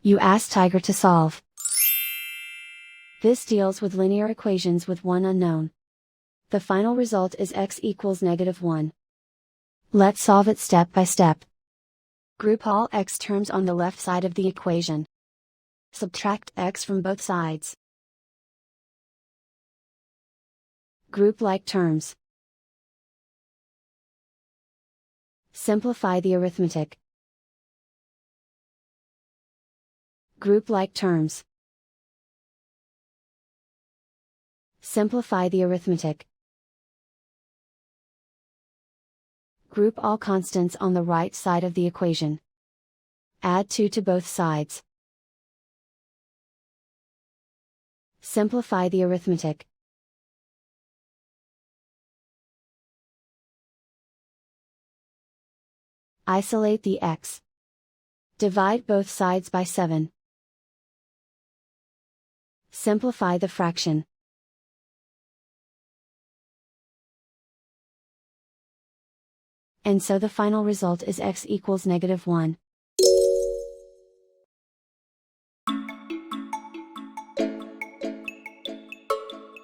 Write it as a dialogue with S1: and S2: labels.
S1: You ask Tiger to solve. This deals with linear equations with one unknown. The final result is x equals -1. Let's solve it step by step. Group all x terms on the left side of the equation. Subtract x from both sides. Group like terms. Simplify the arithmetic. Group like terms. Simplify the arithmetic. Group all constants on the right side of the equation. Add 2 to both sides. Simplify the arithmetic. Isolate the x. Divide both sides by 7. Simplify the fraction. And so the final result is x equals -1.